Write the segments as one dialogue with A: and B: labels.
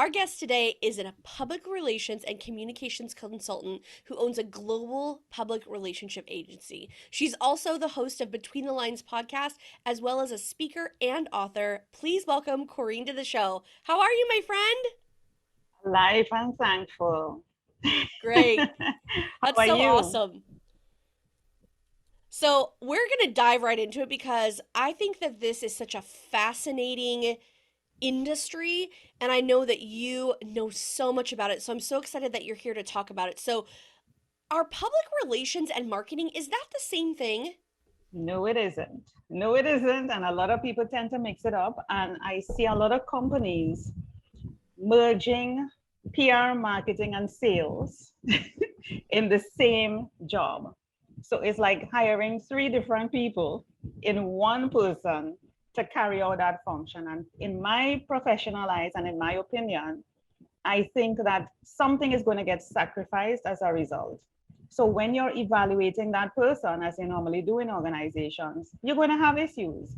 A: Our guest today is a public relations and communications consultant who owns a global public relationship agency. She's also the host of Between the Lines podcast, as well as a speaker and author. Please welcome Corine to the show. How are you, my friend?
B: Life and thankful.
A: Great.
B: How
A: That's
B: are
A: so
B: you?
A: awesome. So, we're going to dive right into it because I think that this is such a fascinating industry, and I know that you know so much about it. So, I'm so excited that you're here to talk about it. So, are public relations and marketing, is that the same thing?
B: No, it isn't. No, it isn't. And a lot of people tend to mix it up. And I see a lot of companies merging PR, marketing, and sales in the same job. So it's like hiring three different people in one person to carry out that function. And in my professional eyes and in my opinion, I think that something is going to get sacrificed as a result. So when you're evaluating that person, as you normally do in organizations, you're going to have issues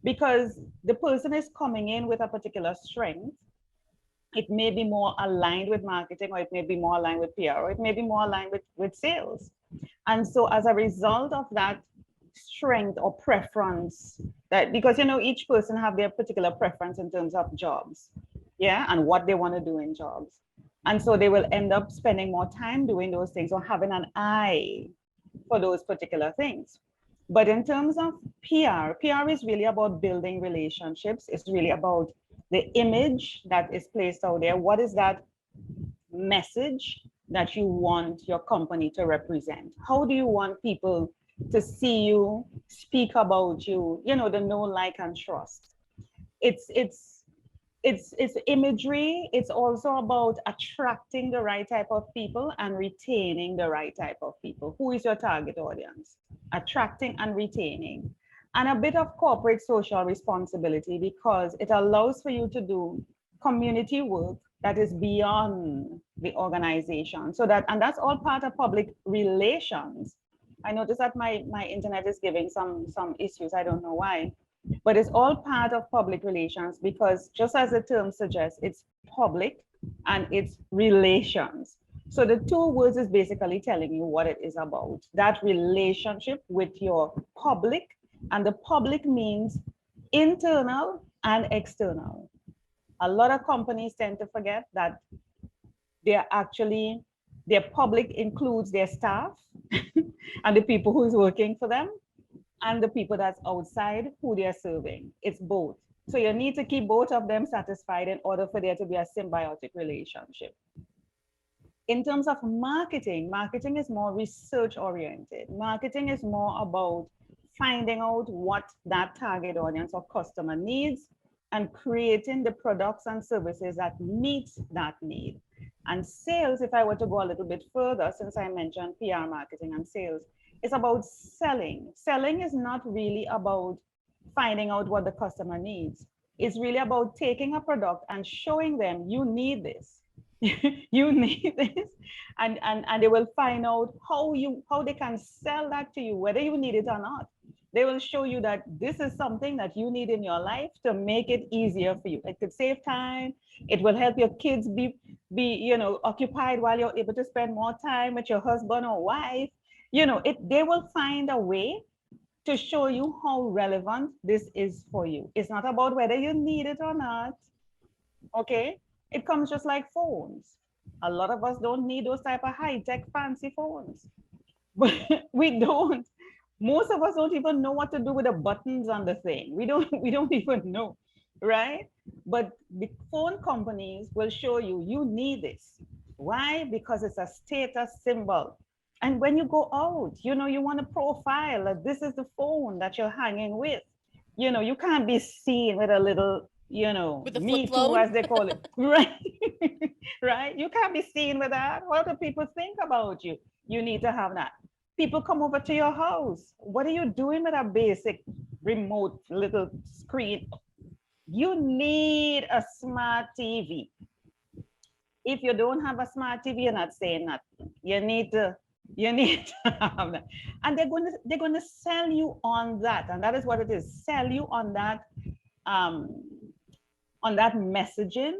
B: because the person is coming in with a particular strength. It may be more aligned with marketing, or it may be more aligned with PR, or it may be more aligned with sales. And so as a result of that strength or preference, that because each person have their particular preference in terms of jobs, yeah, and what they want to do in jobs. And so they will end up spending more time doing those things or having an eye for those particular things. But in terms of PR is really about building relationships. It's really about the image that is placed out there. What is that message that you want your company to represent? How do you want people to see you, speak about you, the know, like, and trust? It's imagery. It's also about attracting the right type of people and retaining the right type of people. Who is your target audience? Attracting and retaining. And a bit of corporate social responsibility, because it allows for you to do community work that is beyond the organization. And that's all part of public relations. I notice that my internet is giving some issues. I don't know why, but it's all part of public relations, because just as the term suggests, it's public and it's relations. So the two words is basically telling you what it is about, that relationship with your public. And the public means internal and external. A lot of companies tend to forget that they're actually, their public includes their staff and the people who's working for them, and the people that's outside who they're serving. It's both. So you need to keep both of them satisfied in order for there to be a symbiotic relationship. In terms of marketing, marketing is more research oriented. Marketing is more about finding out what that target audience or customer needs and creating the products and services that meet that need. And sales, if I were to go a little bit further, since I mentioned PR, marketing, and sales, it's about selling. Selling is not really about finding out what the customer needs. It's really about taking a product and showing them you need this. You need this, and they will find out how they can sell that to you, whether you need it or not. They will show you that this is something that you need in your life to make it easier for you. It could save time. It will help your kids be occupied while you're able to spend more time with your husband or wife. They will find a way to show you how relevant this is for you. It's not about whether you need it or not. Okay, it comes just like phones. A lot of us don't need those type of high-tech fancy phones. But we don't. Most of us don't even know what to do with the buttons on the thing. We don't even know, right? But the phone companies will show you you need this. Why? Because it's a status symbol. And when you go out, you want to profile that this is the phone that you're hanging with. You can't be seen with a little,
A: With the flip
B: me too,
A: phone?
B: as they call it, right? Right? You can't be seen with that. What do people think about you? You need to have that. People come over to your house. What are you doing with a basic remote little screen? You need a smart TV. If you don't have a smart TV, you're not saying nothing. You need to have that. And they're going to sell you on that. And that is what it is. Sell you um on that messaging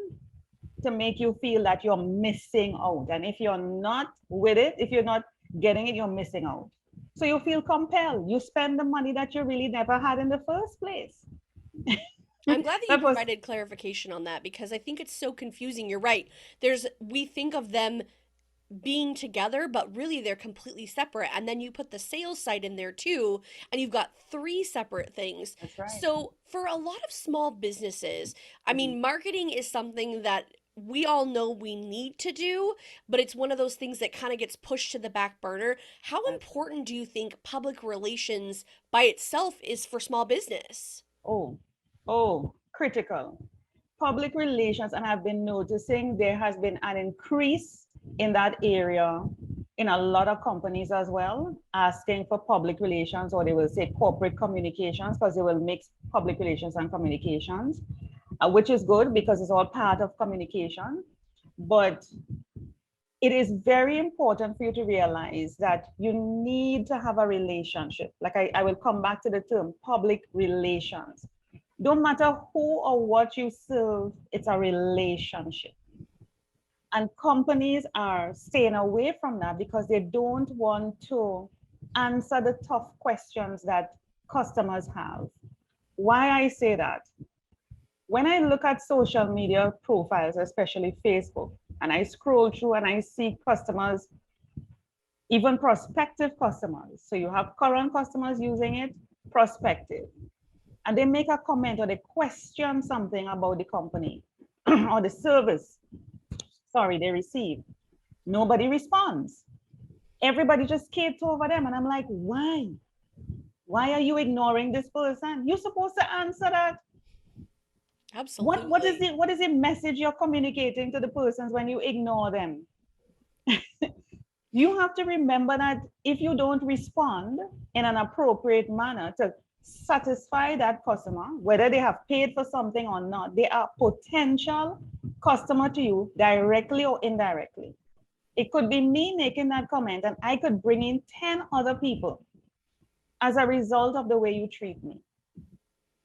B: to make you feel that you're missing out. And if you're not with it, if you're not getting it, you're missing out. So you feel compelled. You spend the money that you really never had in the first place.
A: I'm glad that you
B: That was,
A: provided clarification on that because I think it's so confusing. You're right. We think of them being together, but really they're completely separate. And then you put the sales side in there too, and you've got three separate things.
B: that's right.
A: So, for a lot of small businesses, I
B: Mhm.
A: mean, marketing is something that we all know we need to do, but it's one of those things that kind of gets pushed to the back burner. How
B: That's,
A: important do you think public relations by itself is for small business?
B: oh, critical. Public relations, and I've been noticing there has been an increase in that area in a lot of companies as well, asking for public relations, or they will say corporate communications, because they will mix public relations and communications, which is good because it's all part of communication. But it is very important for you to realize that you need to have a relationship. Like I will come back to the term public relations. Don't matter who or what you serve, it's a relationship. And companies are staying away from that because they don't want to answer the tough questions that customers have. Why I say that? When I look at social media profiles, especially Facebook, and I scroll through and I see customers, even prospective customers. So you have current customers using it, prospective, and they make a comment or they question something about the company or the service, sorry, they receive. Nobody responds. Everybody just skates over them. And I'm like, why? Why are you ignoring this person? You're supposed to answer that.
A: Absolutely.
B: What is the message you're communicating to the persons when you ignore them? You have to remember that if you don't respond in an appropriate manner to satisfy that customer, whether they have paid for something or not, they are potential customer to you directly or indirectly. It could be me making that comment and I could bring in 10 other people as a result of the way you treat me.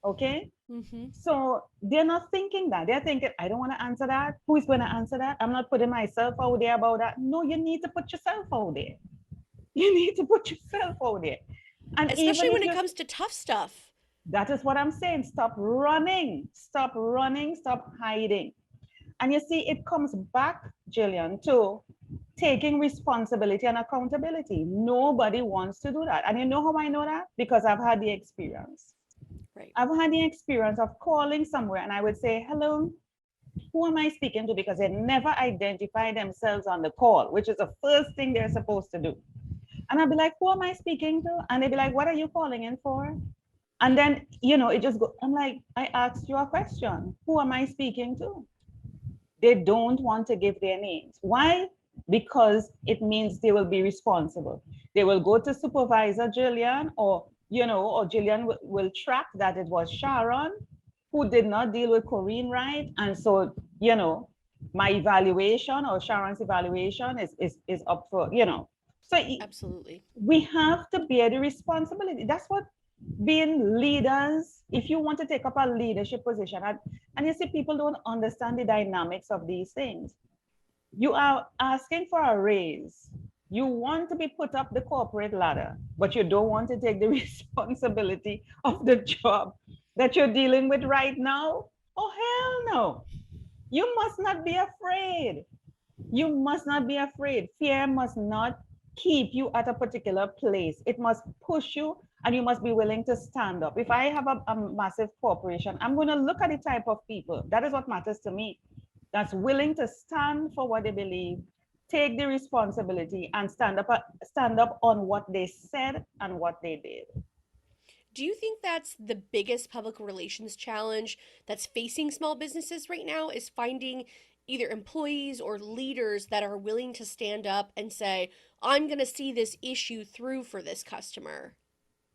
B: Okay?
A: Mm-hmm.
B: So they're not thinking that. They're thinking, I don't want to answer that. Who is going to answer that? I'm not putting myself out there about that. No, you need to put yourself out there. You need to put yourself out there. And
A: Especially
B: even
A: when
B: if
A: it
B: you,
A: comes to tough stuff.
B: that is what I'm saying. Stop running, stop hiding. And you see, it comes back, Jillian, to taking responsibility and accountability. Nobody wants to do that. And you know how I know that? Because I've had the experience.
A: Right.
B: I've had the experience of calling somewhere and I would say, hello, who am I speaking to? Because they never identify themselves on the call, which is the first thing they're supposed to do. And I'd be like, who am I speaking to? And they'd be like, what are you calling in for? And then, it just go, I'm like, I asked you a question. Who am I speaking to? They don't want to give their names. Why? Because it means they will be responsible. They will go to supervisor Jillian, or Jillian will track that it was Sharon who did not deal with Corine right. And so, my evaluation or Sharon's evaluation is up for, So
A: Absolutely.
B: we have to bear the responsibility. That's what being leaders, if you want to take up a leadership position, and you see people don't understand the dynamics of these things. You are asking for a raise. You want to be put up the corporate ladder, but you don't want to take the responsibility of the job that you're dealing with right now. Oh, hell no. You must not be afraid. You must not be afraid. Fear must not keep you at a particular place. It must push you, and you must be willing to stand up. If I have a massive corporation, I'm going to look at the type of people. That is what matters to me. That's willing to stand for what they believe, take the responsibility, and stand up on what they said and what they did.
A: Do you think that's the biggest public relations challenge that's facing small businesses right now is finding either employees or leaders that are willing to stand up and say, I'm going to see this issue through for this customer?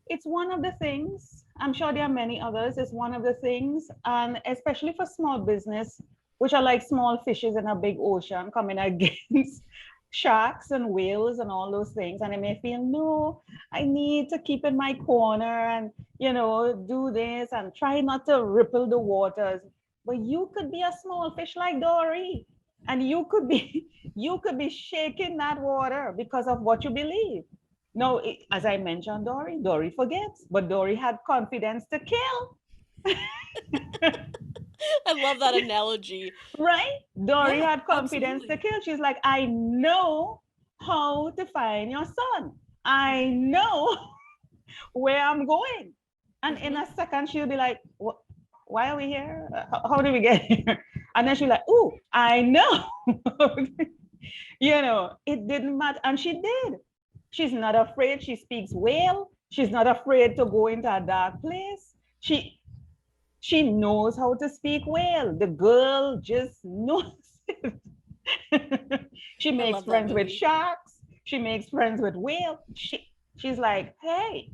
B: It's one of the things. I'm sure there are many others. It's one of the things, and especially for small business, which are like small fishes in a big ocean coming against sharks and whales and all those things. And they may feel, no, I need to keep in my corner and, do this and try not to ripple the waters. But you could be a small fish like Dory. And you could be you could be shaking that water because of what you believe. No, as I mentioned, Dory forgets, but Dory had confidence to kill.
A: I love that analogy.
B: Right? Dory
A: Yeah,
B: had confidence to
A: absolutely.
B: kill. She's like, I know how to find your son. I
A: Mhm,
B: know where I'm going. And in
A: mhm.
B: a second, she'll be like, what? Why are we here? How did we get here? And then she'll be like, oh, I know. It didn't matter. And she did. She's not afraid. She speaks well. She's not afraid to go into a dark place. She knows how to speak well. The girl just knows it. She
A: I
B: makes
A: love that
B: friends with
A: movie.
B: sharks. She makes friends with whales. She's like, hey,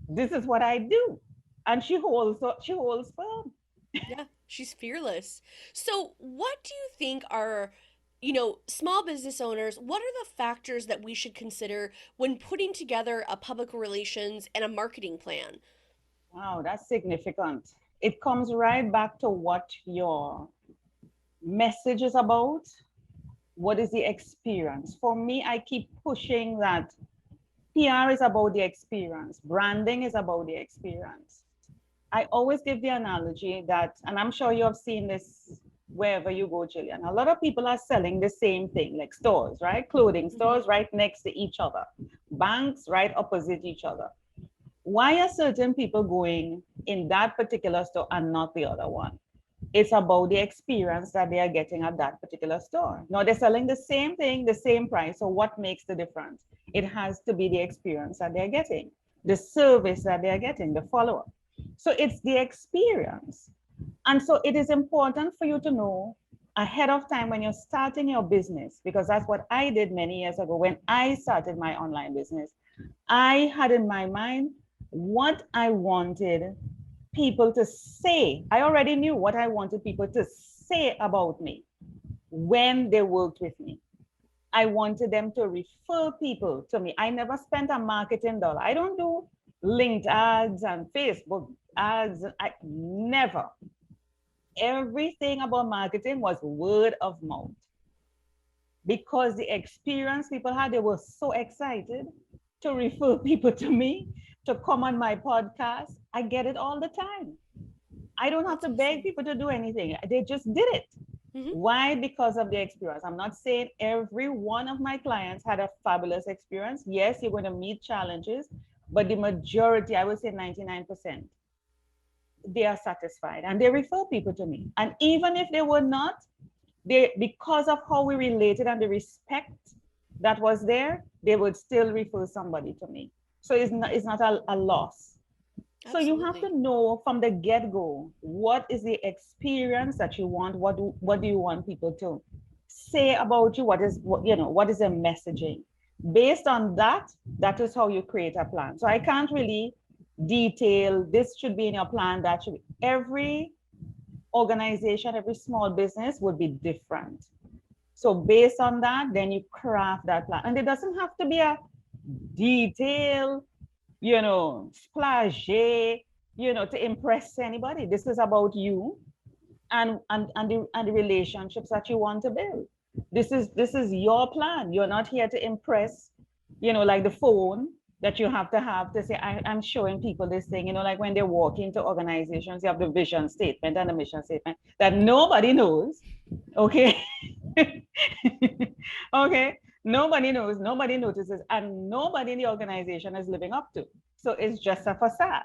B: this is what I do. And she holds firm.
A: Yeah, she's fearless. So, what do you think are, small business owners, what are the factors that we should consider when putting together a public relations and a marketing plan?
B: Wow, that's significant. It comes right back to what your message is about. What is the experience? For me, I keep pushing that PR is about the experience, branding is about the experience. I always give the analogy that, and I'm sure you have seen this wherever you go, Jillian. A lot of people are selling the same thing, like stores, right? Clothing
A: Hmm.
B: stores right next to each other, banks right opposite each other. Why are certain people going in that particular store and not the other one? It's about the experience that they are getting at that particular store. Now they're selling the same thing, the same price. So what makes the difference? It has to be the experience that they're getting, the service that they're getting, the follow-up. So it's the experience. And so it is important for you to know ahead of time when you're starting your business, because that's what I did many years ago when I started my online business. I had in my mind what I wanted people to say. I already knew what I wanted people to say about me when they worked with me. I wanted them to refer people to me. I never spent a marketing dollar. I don't do linked ads and Facebook ads. I never. Everything about marketing was word of mouth because the experience people had, they were so excited to refer people to me, to come on my podcast. I get it all the time. I don't have
A: That's
B: to beg
A: awesome.
B: people to do anything. They just did it.
A: Hmm.
B: Why? Because of the experience. I'm not saying every one of my clients had a fabulous experience. Yes, you're going to meet challenges, but the majority, I would say 99%, they are satisfied and they refer people to me. And even if they were not, because of how we related and the respect that was there, they would still refer somebody to me. So it's not a loss. So you have to
A: Absolutely.
B: know from the get-go what is the experience that you want. What do you want people to say about you? What is the messaging? Based on that, that is how you create a plan. So I can't really detail this should be in your plan, that should be. Every organization, every small business would be different. So based on that, then you craft that plan. And it doesn't have to be a detailed, splage, to impress anybody. This is about you and the relationships that you want to build. This is your plan. You're not here to impress, like the phone that you have to say, I'm showing people this thing, like when they walk into organizations, you have the vision statement and the mission statement that nobody knows. Okay. Okay. Nobody knows, nobody notices, and nobody in the organization is living up to. So it's just a facade.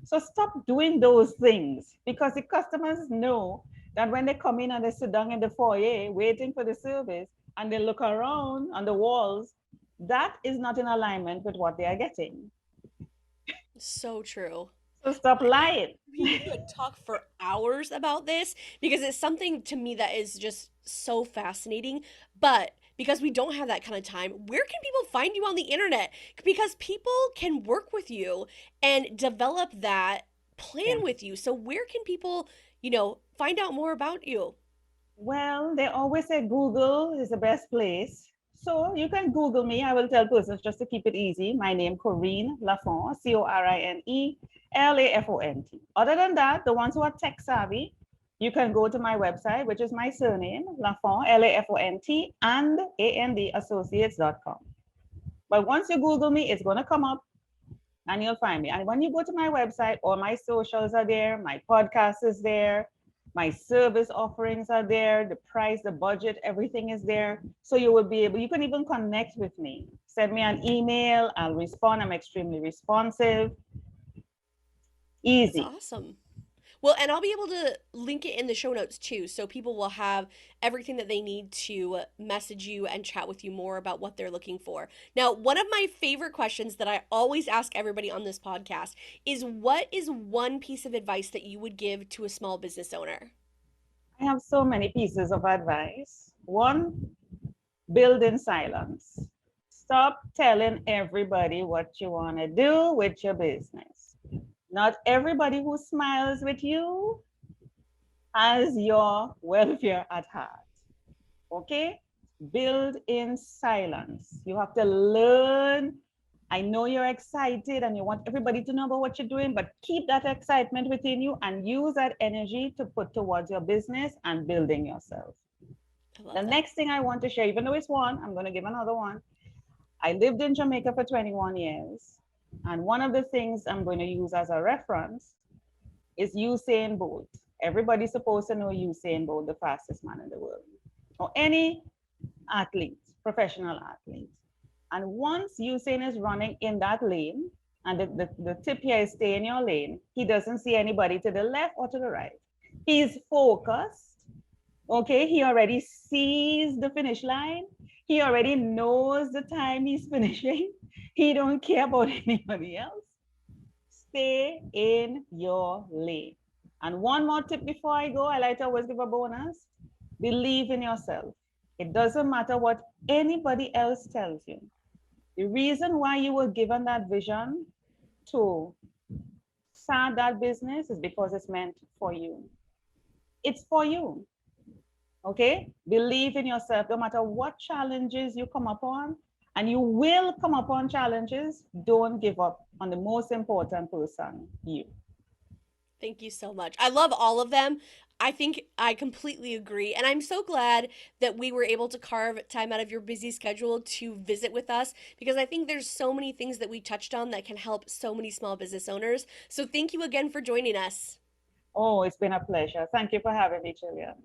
B: So stop doing those things because the customers know that when they come in and they sit down in the foyer waiting for the service and they look around on the walls, that is not in alignment with what they are getting.
A: So true.
B: So stop
A: I
B: lying.
A: we could talk for hours about this because it's something to me that is just so fascinating. But because we don't have that kind of time, where can people find you on the internet? Because people can work with you and develop that plan
B: Yeah.
A: with you. So where can people, find out more about you?
B: Well, they always say Google is the best place. So you can Google me. I will tell persons just to keep it easy. My name, Corine Lafont, Corinelafont. Other than that, the ones who are tech savvy, you can go to my website, which is my surname, Lafont, Lafont, and andassociates.com. But once you Google me, it's going to come up and you'll find me. And when you go to my website, all my socials are there, my podcast is there, my service offerings are there, the price, the budget, everything is there. So you will be able, you can even connect with me. Send me an email, I'll respond. I'm extremely responsive.
A: That's
B: Easy.
A: awesome. Well, and I'll be able to link it in the show notes too, so people will have everything that they need to message you and chat with you more about what they're looking for. Now, one of my favorite questions that I always ask everybody on this podcast is, what is one piece of advice that you would give to a small business owner?
B: I have so many pieces of advice. One, build in silence. Stop telling everybody what you want to do with your business. Not everybody who smiles with you has your welfare at heart. Okay? Build in silence. You have to learn. I know you're excited and you want everybody to know about what you're doing, but keep that excitement within you and use that energy to put towards your business and building yourself.
A: I
B: The
A: love that.
B: next thing I want to share, even though it's one, I'm going to give another one. I lived in Jamaica for 21 years. And one of the things I'm going to use as a reference is Usain Bolt. Everybody's supposed to know Usain Bolt, the fastest man in the world, or any athlete, professional athlete. And once Usain is running in that lane, and the tip here is stay in your lane, he doesn't see anybody to the left or to the right. He's focused. Okay, he already sees the finish line. He already knows the time he's finishing. He don't care about anybody else. Stay in your lane. And one more tip before I go, I like to always give a bonus. Believe in yourself. It doesn't matter what anybody else tells you. The reason why you were given that vision to start that business is because it's meant for you. It's for you. Okay? Believe in yourself. No matter what challenges you come upon, and you will come upon challenges, don't give up on the most important person, you.
A: Thank you so much. I love all of them. I think I completely agree. And I'm so glad that we were able to carve time out of your busy schedule to visit with us, because I think there's so many things that we touched on that can help so many small business owners. So thank you again for joining us.
B: Oh, it's been a pleasure. Thank you for having me, Jillian.